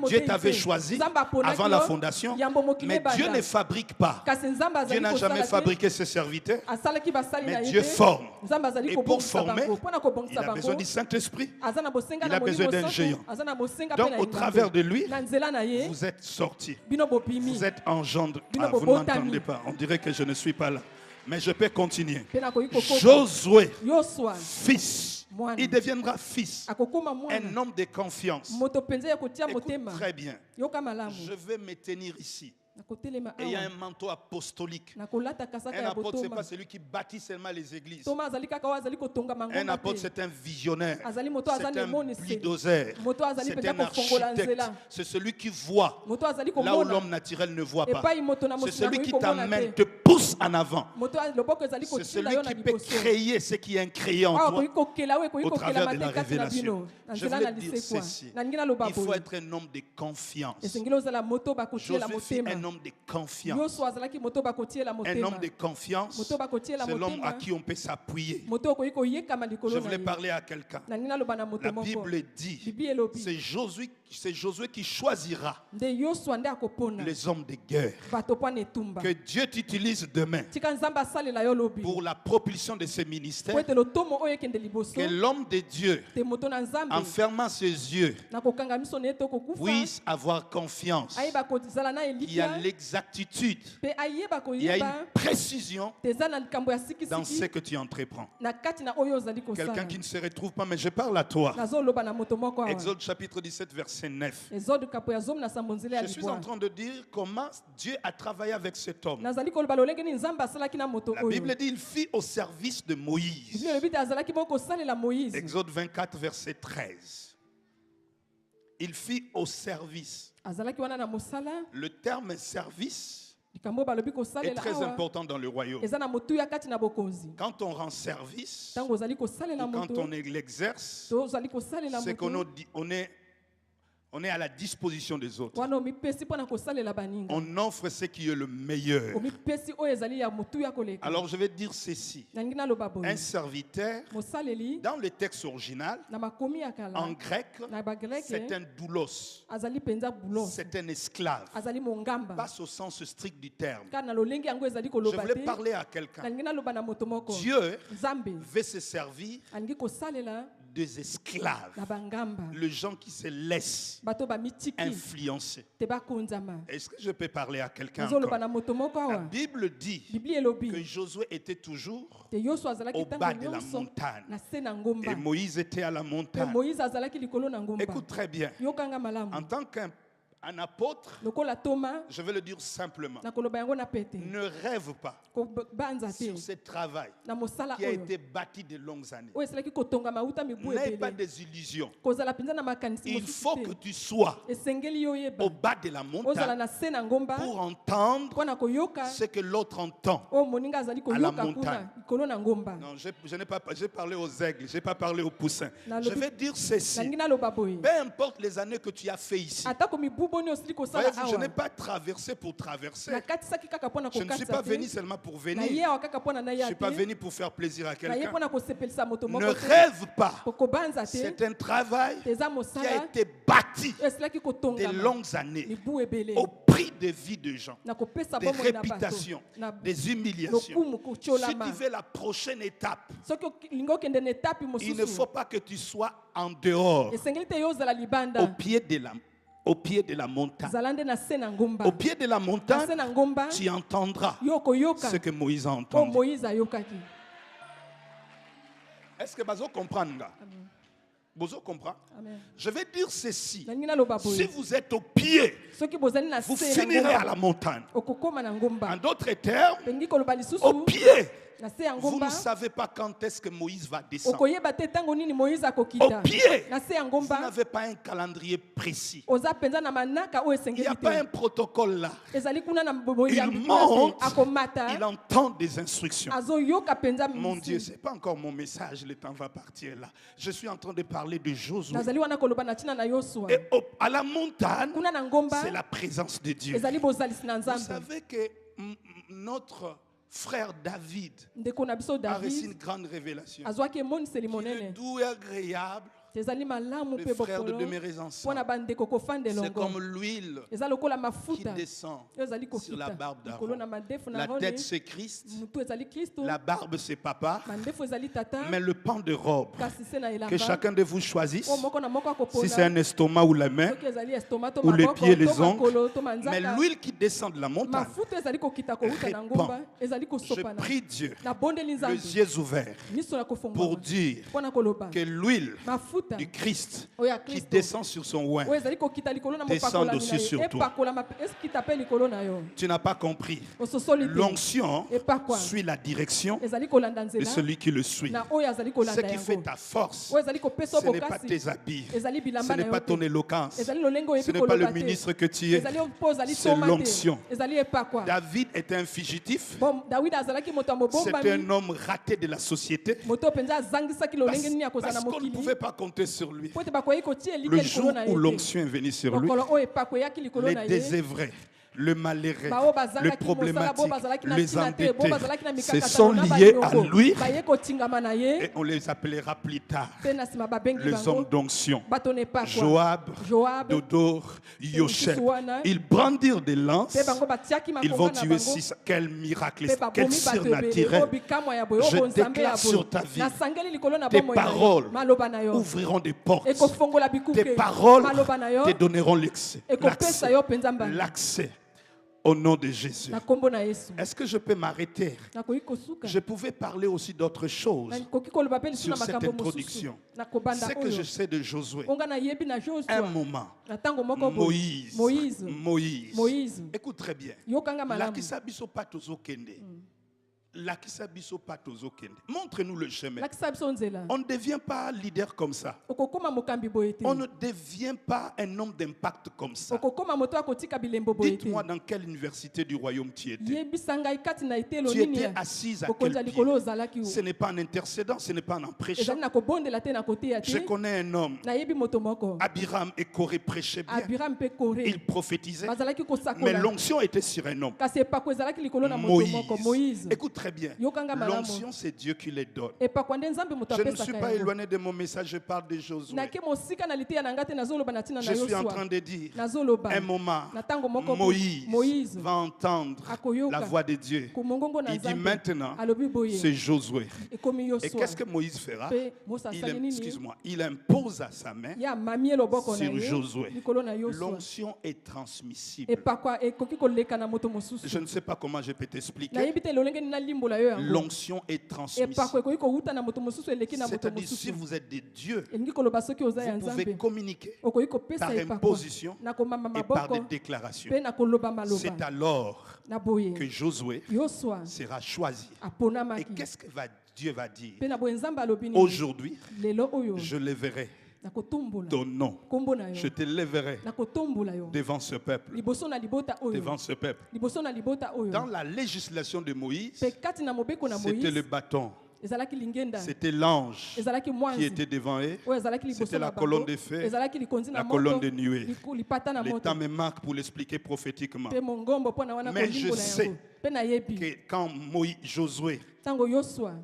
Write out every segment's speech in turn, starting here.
Dieu t'avait choisi avant la fondation, mais Dieu ne fabrique pas. Dieu n'a jamais fabriqué ses serviteurs, mais Dieu forme. Et pour former, il a besoin du Saint-Esprit, il a besoin d'un géant. Donc au travers de lui, vous êtes sortis, vous êtes engendrés. Ah, vous n'entendez pas, on dirait que je ne suis pas là. Mais je peux continuer. Josué, fils, il deviendra fils, un homme de confiance. Écoute très bien, je vais me tenir ici. Et il y a un manteau apostolique. Un apôtre, ce n'est pas celui qui bâtit seulement les églises. Un apôtre, c'est un visionnaire. C'est un bulldozer. C'est un architecte. C'est celui qui voit là où l'homme naturel ne voit pas. C'est celui qui t'amène, te pousse en avant. C'est celui qui peut créer ce qui est incréé en toi au travers de la révélation. Je voulais dire ceci. Il faut être un homme de confiance. Josué, un homme de confiance. Un homme de confiance, c'est l'homme à qui on peut s'appuyer. Je voulais parler à quelqu'un. La Bible dit, c'est Josué qui choisira les hommes de guerre. Que Dieu t'utilise demain pour la propulsion de ses ministères. Que l'homme de Dieu, en fermant ses yeux, puisse avoir confiance. Il y a l'exactitude, il y a une précision dans ce que tu entreprends. Quelqu'un qui ne se retrouve pas, mais je parle à toi. Exode chapitre 17, verset 9. Je suis en train de dire comment Dieu a travaillé avec cet homme. La Bible dit il fit au service de Moïse. Exode 24, verset 13. Il fit au service. Le terme service est très important dans le royaume. Quand on rend service, ou quand on l'exerce, c'est qu'on est à la disposition des autres. On offre ce qui est le meilleur. Alors je vais dire ceci. Un serviteur, dans le texte original, en grec, c'est un doulos. C'est un esclave. Passe au sens strict du terme. Je voulais parler à quelqu'un. Dieu veut se servir des esclaves, les gens qui se laissent influencer. Est-ce que je peux parler à quelqu'un encore? La Bible dit que Josué était toujours au bas de la montagne et Moïse était à la montagne. Écoute très bien, en tant qu'un apôtre, je vais le dire simplement, ne rêve pas sur ce travail qui a été bâti de longues années. N'aie pas des illusions. Il faut que tu sois au bas de la montagne pour entendre ce que l'autre entend à la montagne. Non, j'ai parlé aux aigles, je n'ai pas parlé aux poussins. Je vais dire ceci. Peu importe les années que tu as fait ici, je n'ai pas traversé pour traverser. Je ne suis pas venu seulement pour venir. Je ne suis pas venu pour faire plaisir à quelqu'un. Ne rêve pas. C'est un travail qui a été bâti de longues années au prix de vie de gens, des réputations, des humiliations. Si tu veux la prochaine étape, il ne faut pas que tu sois en dehors, au pied de la montagne. Au pied de la montagne, tu entendras ce que Moïse a entendu. Est-ce que vous comprenez? Vous comprenez? Je vais dire ceci. Si vous êtes au pied, vous finirez à la montagne. En d'autres termes, au pied, vous ne savez pas quand est-ce que Moïse va descendre. Au pied, vous n'avez pas un calendrier précis. Il n'y a pas un protocole là. Il monte, il entend des instructions. Mon Dieu, ce n'est pas encore mon message, le temps va partir là. Je suis en train de parler de Josué. Et à la montagne, c'est la présence de Dieu. Vous savez que notre frère David a reçu une grande révélation. Il est doux et agréable. Les frères de demeurer ensemble. C'est comme l'huile qui descend sur la barbe d'Aaron. La tête c'est Christ, la barbe c'est papa, mais le pan de robe que chacun de vous choisisse, si c'est un estomac ou la main, ou les pieds et les ongles, mais l'huile qui descend de la montagne répand. Je prie Dieu, les yeux ouverts, pour dire que l'huile du Christ qui descend sur son oin descend aussi sur toi. Tu n'as pas compris. L'onction suit la direction de celui qui le suit. Ce qui fait ta force, ce n'est pas tes habits, ce n'est pas ton éloquence, ce n'est pas le ministre que tu es, c'est l'onction. David était un fugitif, c'était un homme raté de la société, parce qu'on ne pouvait pas compter sur lui. Le jour où l'onction est venue sur lui, les désœuvrés, le malheureux, le problématique, les entêtés se sont liés à lui et on les appellera plus tard les hommes d'onction. Joab, Dodor, Yosheb. Ils brandirent des lances, ils vont tuer 6. Quel miracle, quel surnaturel. Je déclare sur ta vie, tes paroles ouvriront des portes, tes paroles te donneront l'accès. Au nom de Jésus. Est-ce que je peux m'arrêter? Je pouvais parler aussi d'autres choses sur cette introduction. Ce que je sais de Josué. Un moment, Moïse. Écoute très bien. Montre-nous le chemin. On ne devient pas leader comme ça. On ne devient pas un homme d'impact comme ça. Dites-moi dans quelle université du royaume tu étais. Tu étais assise à quel pied? Ce n'est pas en intercédant, ce n'est pas en prêchant. Je connais un homme, Abiram et Corée prêchaient bien. Il prophétisait, mais l'onction était sur un homme. Moïse. Écoute très bien. L'onction, c'est Dieu qui les donne. Je ne suis pas éloigné de mon message, je parle de Josué. Je suis en train de dire, un moment, Moïse va entendre la voix de Dieu. Il dit maintenant, c'est Josué. Et qu'est-ce que Moïse fera? Il impose à sa main sur Josué. L'onction est transmissible. Je ne sais pas comment je peux t'expliquer. L'onction est transmissible. C'est-à-dire, si vous êtes des dieux, vous pouvez communiquer par imposition et par des déclarations. C'est alors que Josué sera choisi. Et qu'est-ce que Dieu va dire? Aujourd'hui, je lèverai ton nom. Je te lèverai devant ce peuple. Devant ce peuple. Dans la législation de Moïse, c'était le bâton. C'était l'ange qui était devant eux. C'était la colonne de feu, la colonne de nuée. Le temps me manque pour l'expliquer prophétiquement. Mais je sais que quand Josué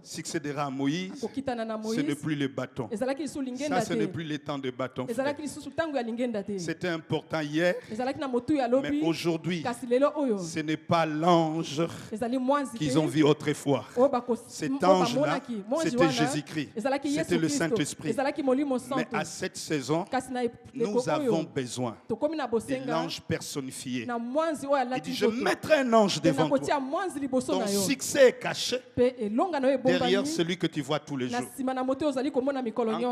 succédera à Moïse, ce n'est plus le bâton. Ça, ce n'est plus le temps de bâton. C'était important hier, mais aujourd'hui, ce n'est pas l'ange qu'ils ont vu autrefois. Cet ange-là, c'était Jésus-Christ. C'était le Saint-Esprit. Mais à cette saison, nous avons besoin de l'ange personnifié. Il dit, je mettrai un ange devant toi. Ton succès est caché derrière celui que tu vois tous les jours. En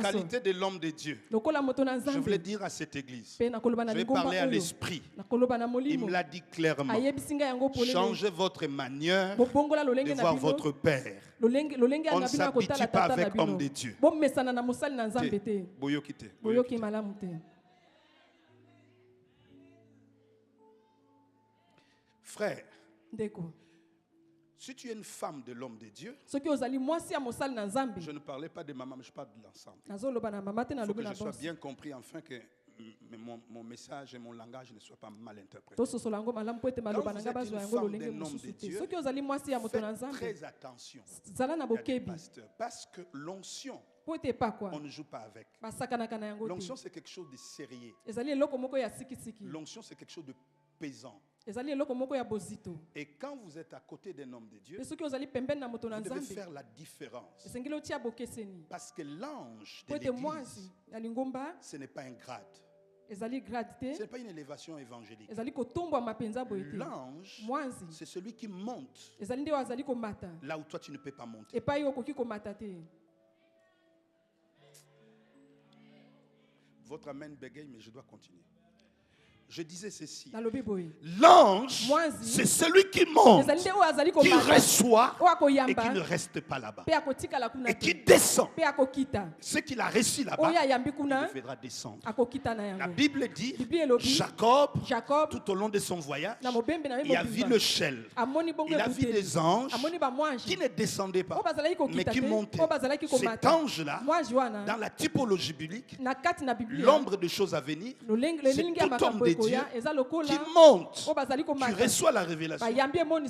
qualité de l'homme de Dieu, je voulais dire à cette église, je vais parler à l'esprit. Il me l'a dit clairement. Changez votre manière de voir votre Père. On ne s'habitue pas avec homme de Dieu. Frère, si tu es une femme de l'homme de Dieu, je ne parlais pas de maman, mais je parle de l'ensemble. Il faut que je sois bien compris afin que mon message et mon langage ne soient pas mal interprétés. Quand vous êtes une femme d'un homme de Dieu, faites très attention, parce que l'onction On ne joue pas avec. L'onction, c'est quelque chose de sérieux. L'onction, c'est quelque chose de pesant. Et quand vous êtes à côté d'un homme de Dieu, vous devez faire la différence. Parce que l'ange de l'église, ce n'est pas un grade. Ce n'est pas une élévation évangélique. L'ange, c'est celui qui monte là où toi tu ne peux pas monter. Votre amen bégaye, mais je dois continuer. Je disais ceci. L'ange, c'est celui qui monte, qui reçoit et qui ne reste pas là-bas. Et qui descend. Ce qu'il a reçu là-bas, il devra descendre. La Bible dit, Jacob, tout au long de son voyage, il a vu le ciel. Il a vu des anges qui ne descendaient pas, mais qui montaient. Cet ange-là, dans la typologie biblique, l'ombre de choses à venir, c'est tout homme de Dieu qui monte, qui reçoit la révélation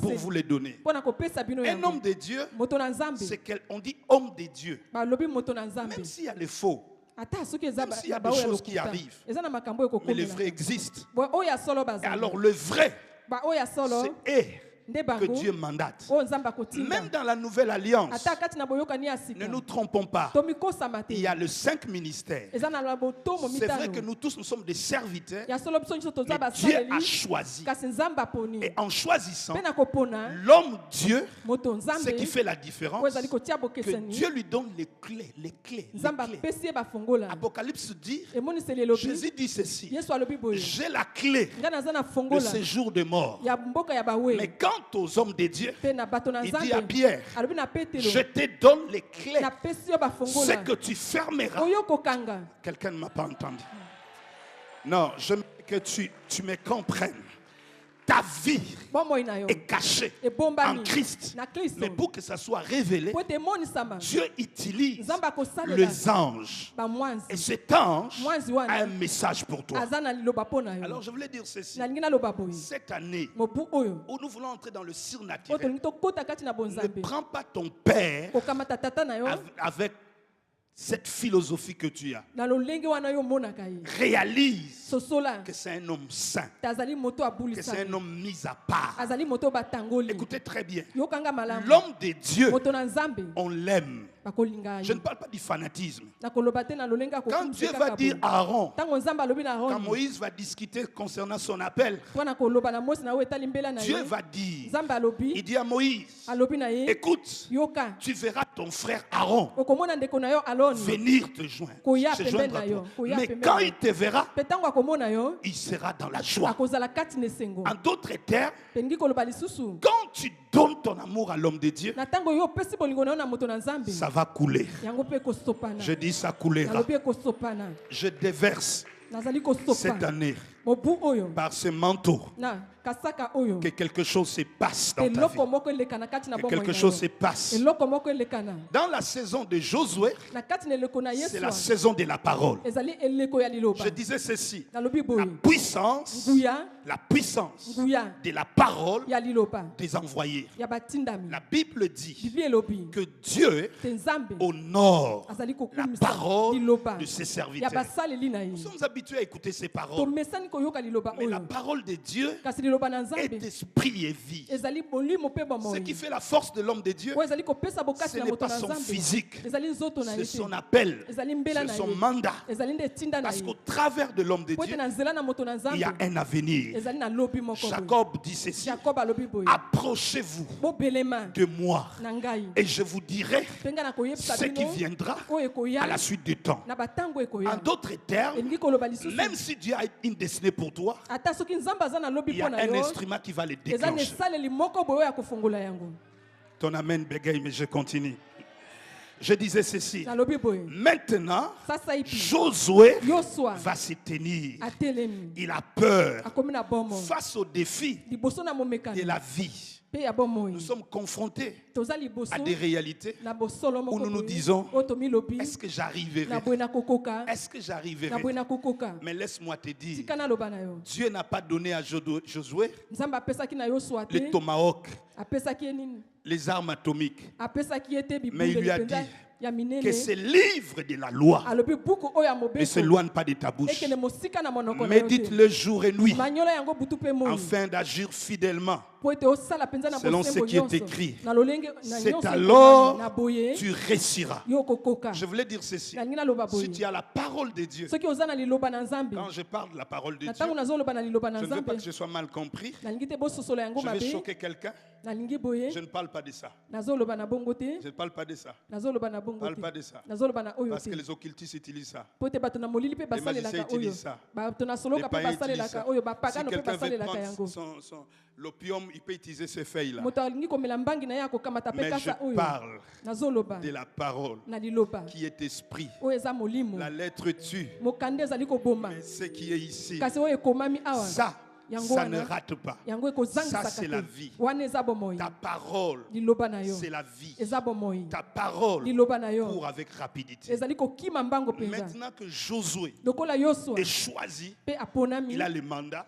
pour vous les donner. Un homme de Dieu, c'est qu'on dit homme de Dieu. Même s'il y a les faux, même s'il y a des choses qui arrivent, mais les vrais existent. Et alors le vrai, c'est que Dieu mandate. Même dans la nouvelle alliance, ne nous trompons pas. Il y a le 5 ministères. C'est vrai que nous tous, nous sommes des serviteurs. Mais Dieu a choisi. Et en choisissant, l'homme Dieu, ce qui fait la différence, que Dieu lui donne les clés. Les clés. Apocalypse dit, Jésus dit ceci, j'ai la clé de ce jour de mort. Mais quand aux hommes de Dieu, il dit à Pierre, je te donne les clés. Ce que tu fermeras. Quelqu'un ne m'a pas entendu. Non, je veux que tu me comprennes. Ta vie est cachée en Christ. Mais pour que ça soit révélé, Dieu utilise les anges. Et cet ange a un message pour toi. Alors je voulais dire ceci. Cette année où nous voulons entrer dans le surnaturel, ne prends pas ton père avec cette philosophie que tu as. Réalise que c'est un homme saint, que c'est un homme mis à part. Écoutez très bien. L'homme de Dieu, on l'aime. Je ne parle pas du fanatisme. Quand Dieu va dire à Aaron, quand Moïse va discuter concernant son appel, Dieu va dire, il dit à Moïse, écoute, tu verras ton frère Aaron venir te joindre, se joindre à toi. Mais quand il te verra, il sera dans la joie. En d'autres termes, quand tu donnes ton amour à l'homme de Dieu, ça va couler. Je dis ça coulera. Je déverse cette année par ce manteau que quelque chose se passe dans ta vie. Que quelque chose se passe. Dans la saison de Josué, c'est la saison de la parole. Je disais ceci. La puissance de la parole des envoyés. La Bible dit que Dieu honore la parole de ses serviteurs. Nous sommes habitués à écouter ces paroles. Mais la parole de Dieu est esprit et vie. Ce qui fait la force de l'homme de Dieu, ce n'est pas son physique, c'est son appel, c'est son mandat. Parce qu'au travers de l'homme de Dieu, il y a un avenir. Jacob dit ceci, approchez-vous de moi et je vous dirai ce qui viendra à la suite du temps. En d'autres termes, même si Dieu a une destinée pour toi, il y a un instrument qui va le déclencher. Ton amen bégaye, mais je continue. Je disais ceci. Maintenant, Josué va se tenir. Il a peur face au défi de la vie. Nous sommes confrontés à des réalités où nous nous disons, est-ce que j'arriverai? Est-ce que j'arriverai? Mais laisse-moi te dire, Dieu n'a pas donné à Josué le tomahawk, les armes atomiques. Mais il lui a dit, que ces livres de la loi ne s'éloignent pas de ta bouche. Médite le jour et nuit afin d'agir fidèlement selon ce qui est écrit. C'est alors tu réussiras. Je voulais dire ceci. Si tu as la parole de Dieu, quand je parle de la parole de Dieu, je ne veux pas que je sois mal compris. Je vais choquer quelqu'un. Je ne parle pas de ça. Je ne parle pas de ça. Je ne parle pas de ça. Parce que les occultistes utilisent ça. Les magiciens utilisent ça. Les païens utilisent ça. Si quelqu'un veut prendre l'opium, il peut utiliser ces feuilles-là. Mais je parle de la parole qui est esprit. La lettre tue. Mais ce qui est ici, ça ne rate pas. Ça, c'est la vie. Ta parole, c'est la vie. Ta parole court avec rapidité. Maintenant que Josué est choisi, il a le mandat.